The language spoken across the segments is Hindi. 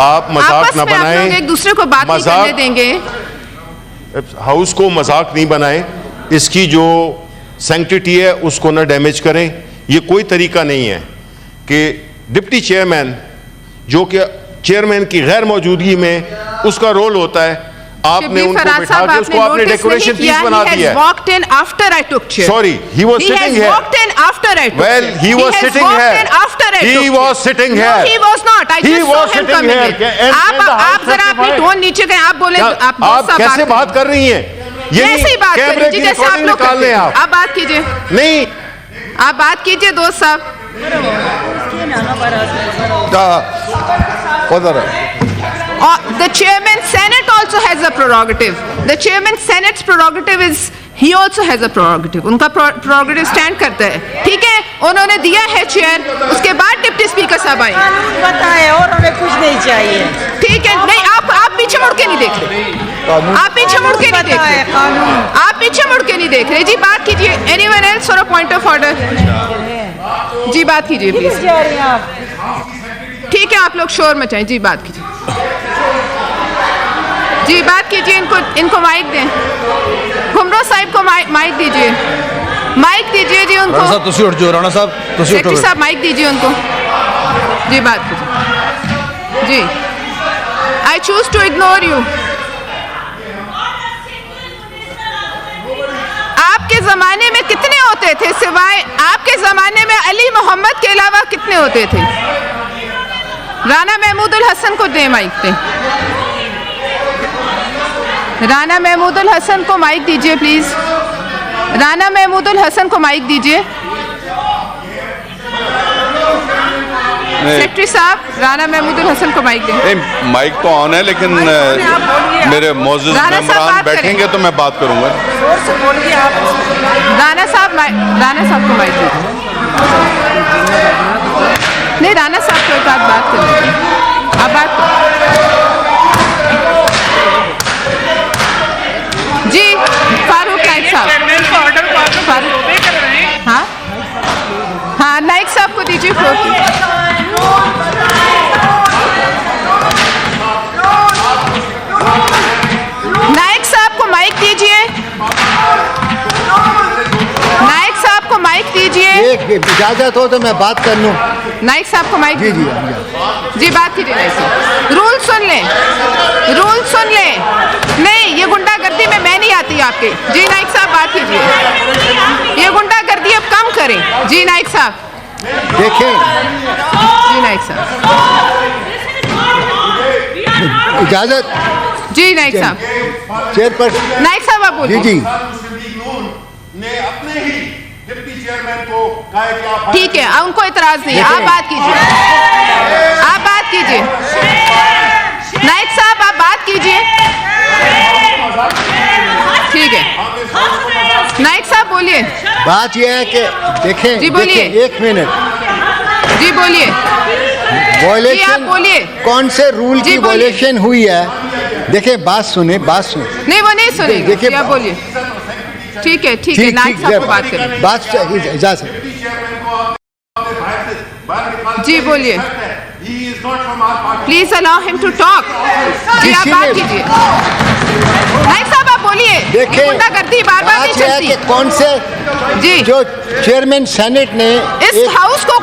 आप मजाक न बनाएं, एक दूसरे को बात नहीं करने देंगे। हाउस को मजाक नहीं बनाएं, इसकी जो सैंक्टिटी है उसको ना डैमेज करें। ये कोई तरीका नहीं है कि डिप्टी चेयरमैन, जो कि चेयरमैन की गैर मौजूदगी में उसका रोल होता है, आपने उनको बिठा के उसको आपने डेकोरेशन पीस बना दिया है। Walked in after I took chair. Sorry, he was sitting here. Walked in after I took Well, chair. he was sitting here. Walked in after I took chair. He was sitting here. No, he was not. I just saw him coming in. आप जरा अपनी टोन नीचे करें। आप बोले, आप कैसे बात कर रही हैं? ऐसे ही बात कर लीजिए जैसे आप लोग करते हैं। आप बात कीजिए। नहीं, आप बात कीजिए दोस्त साहब। The chairman Senate also has a prerogative. The chairman Senate's prerogative is he also has a prerogative. उनका prerogative stand करता है, ठीक है? उन्होंने दिया है चेयर, उसके बाद डिप्टी स्पीकर साहब आए। पता है और हमें कुछ नहीं चाहिए। ठीक है, नहीं आप पीछे मुड़ के नहीं देख रहे। आप पीछे मुड़ के नहीं देख रहे। आप पीछे मुड़ के नहीं देख रहे। जी बात कीजिए। Anyone else for a point of order? जी बात कीजिए प्लीज। ठीक है, आप लोग शोर मचाएं। जी बात कीजिए। जी बात कीजिए। इनको माइक दें। घुमरो साहब को माइक दीजिए। माइक दीजिए जी उनको। राणा साहब तुसी उठ जाओ। राणा साहब तुसी उठो। सेक्रेटरी साहब माइक दीजिए उनको। जी बात कीजिए। जी I choose to ignore you. आपके जमाने में कितने होते थे? सिवाय आपके जमाने में अली मोहम्मद के अलावा कितने होते थे? राना महमूदुल हसन को दे माइक पे। राना महमूदुल हसन को माइक दीजिए प्लीज। राना महमूदुल हसन को माइक दीजिए। सेक्रेटरी साहब, राना महमूदुल हसन को माइक दें। माइक तो ऑन है, लेकिन मेरे मौजूद मेंबरान बैठेंगे तो मैं बात करूंगा। राणा साहब को माइक दीजिए। नहीं, राणा साहब को एक आध बात करें। आप बात जी। फारूक नाइक साहब। हाँ हाँ, नाइक साहब को दीजिए फ्लोर। नाइक साहब को माइक दीजिए। नाइक साहब को माइक दीजिए। इजाजत हो तो मैं बात कर लूं। नाइक साहब को माइक जी जी जी बात कीजिए। नाइक साहब रूल सुन लें, रूल सुन लें। नहीं, ये गुंडागर्दी में मैं नहीं आती आपके। जी नाइक साहब बात कीजिए। ये गुंडागर्दी अब कम करें। जी नाइक साहब देखें। जी नाइक साहब इजाजत। जी नाइक साहब। चेयरपर्सन नाइक साहब आप बोलिए। जी जी ने अपने ही डिप्टी चेयरमैन को कहा कि आप ठीक है, उनको इतराज नहीं है। आप बात कीजिए। आप बात कीजिए। नाइक साहब आप बात कीजिए। ठीक है, नाइक साहब बोलिए। बात यह है कि देखें। जी बोलिए। एक मिनट। जी बोलिए। वॉयलेशन बोलिए। कौन से रूल की वॉयलेशन हुई है? देखें, बात सुने। नहीं, वो नहीं सुनेंगे। देखिए, आप बोलिए। ठीक है, ठीक है, नाइक साहब को बात करें। बात इजाजत। जी बोलिए। Please allow him to talk. जी आप बात कीजिए। नाइक साहब आप बोलिए। देखिए, गुंडागर्दी बार-बार नहीं चलती। कि कौन से जी जो चेयरमैन सेनेट ने इस हाउस को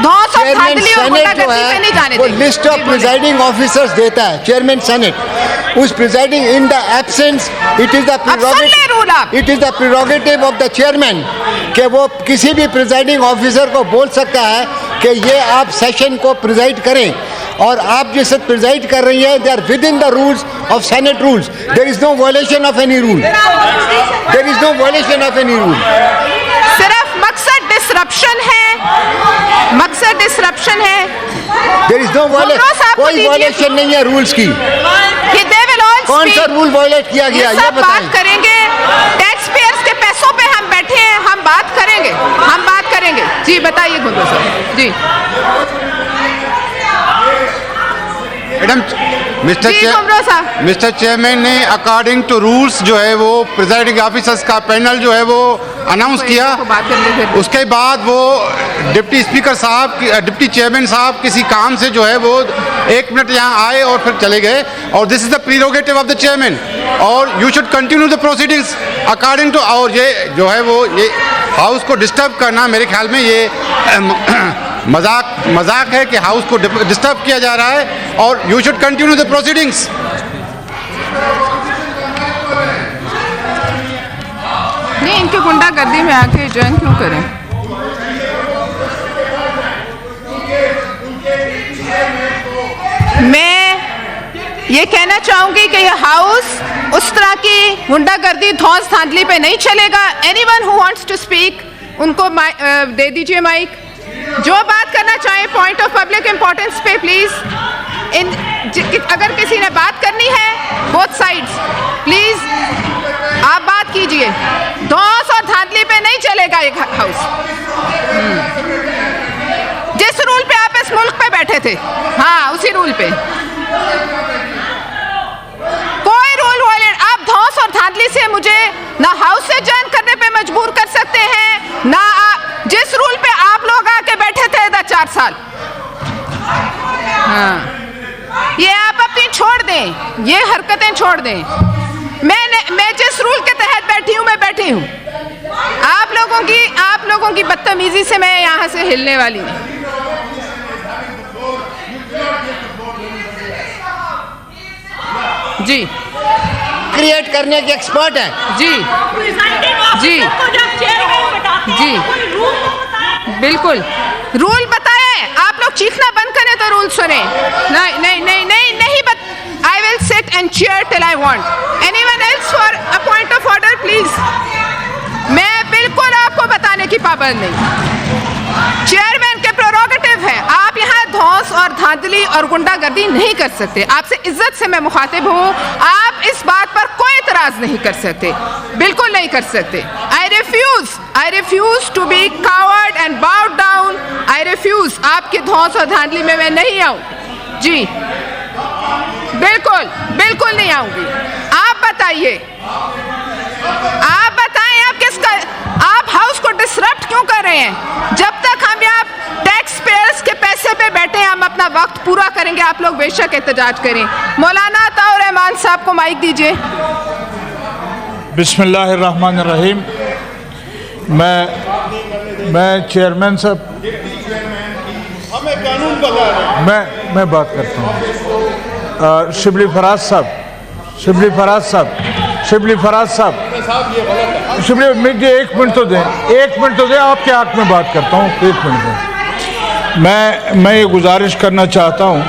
धौंस और धांधली और गुंडागर्दी में नहीं जाने वो देंगे। लिस्ट ऑफ प्रिजाइडिंग ऑफिसर्स देता है चेयरमैन सेनेट। उस presiding in the absence it is the prerogative of the chairman कि वो किसी भी प्रिजाइडिंग ऑफिसर को बोल सकता है कि ये आप सेशन को प्रिजाइड करें, और आप जिससे प्रिजाइड कर रही हैं they are within the rules of senate rules. There is no violation of any rule. There is no violation of any rule. सिर्फ मकसद डिसरप्शन है। मकसद डिसरप्शन है। There is no violation. कोई वायलेशन नहीं है रूल्स की। कौन सा रूल वायलेट किया गया ये बताएं। बात करेंगे। टैक्स पेयर्स के पैसों पे हम बैठे हैं, हम बात करेंगे। हम बात करेंगे। जी बताइए गुंडो साहब। जी मैडम मिस्टर चेयरमैन ने अकॉर्डिंग टू रूल्स जो है वो प्रिजाइडिंग ऑफिसर्स का पैनल जो है वो अनाउंस किया। उसके बाद वो डिप्टी स्पीकर साहब, डिप्टी चेयरमैन साहब किसी काम से जो है वो 1 मिनट यहाँ आए और फिर चले गए। और this is the prerogative of the chairman और you should continue the proceedings according to. और ये जो है वो ये हाउस को डिस्टर्ब करना मेरे ख्याल में ये मजाक है कि हाउस को डिस्टर्ब किया जा रहा है और you should continue the proceedings. नहीं, इनके गुंडागर्दी में आके ज्वाइन क्यों करें? मैं ये कहना चाहूंगी कि यह हाउस उस तरह की गुंडागर्दी धौंस धांधली पे नहीं चलेगा। Anyone who wants to speak उनको दे दीजिए माइक। जो बात करना चाहे पॉइंट ऑफ पब्लिक इंपॉर्टेंस पे प्लीज, अगर किसी ने बात करनी है बोथ साइड्स प्लीज आप बात कीजिए। धौंस और धांधली पे नहीं चलेगा ये हाउस। जिस रूल पे आप इस मुल्क पे बैठे थे, हाँ उसी रूल पे कोई रूल वायलेट। आप धौंस और धांधली से मुझे ना हाउस से ज्वाइन करने पे मजबूर कर सकते हैं, ना जिस रूल पे आप लोग आके बैठे थे 4 साल। हाँ, ये आप अपनी छोड़ दें, ये हरकतें छोड़ दें। मैं जिस रूल के तहत बैठी हूँ मैं बैठी हूँ। आप लोगों की बदतमीजी से मैं यहाँ से हिलने वाली नहीं। जी, क्रिएट करने के एक्सपर्ट हैं। जी जी जी, बिल्कुल रूल बताए। आप लोग चीखना बंद करें तो रूल सुने। नहीं नहीं नहीं नहीं नहीं, I will sit and chair till I want. Anyone else for a point of order please. मैं बिल्कुल आपको बताने की पाबंद नहीं। चेयरमैन के प्रेरोगेटिव है, आप यहाँ धौंस और धांधली और गुंडागर्दी नहीं कर सकते। आपसे इज्जत से मैं मुखातिब हूँ, आप इस बात पर कोई एतराज नहीं कर सकते, बिल्कुल नहीं कर सकते। I refuse to be coward and bowed down. I refuse। आपके धौंस और धांधली में मैं नहीं आऊँ जी, बिल्कुल बिल्कुल नहीं आऊँगी। आप बताइए, आप बताएं, आप हाउस को डिसरप्ट क्यों कर रहे हैं? जब तक हम यहाँ टैक्स पेयर्स के पैसे पे बैठे हम अपना वक्त पूरा करेंगे। आप लोग बेशक एहतजाज करें। मौलाना अताउर रहमान साहब को माइक दीजिए। बिस्मिल्लाहिर्रहमानिर्रहीम। मैं चेयरमैन साहब, मैं बात करता हूँ। शिबली फराज साहब, मुझे 1 मिनट तो दें, आपके हक में बात करता हूँ। 1 मिनट दें। मैं ये गुजारिश करना चाहता हूँ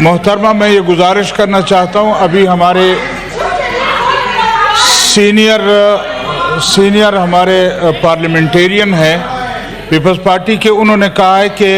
मोहतरमा, मैं ये गुजारिश करना चाहता हूँ, अभी हमारे सीनियर हमारे पार्लियामेंटेरियन हैं पीपल्स पार्टी के, उन्होंने कहा है कि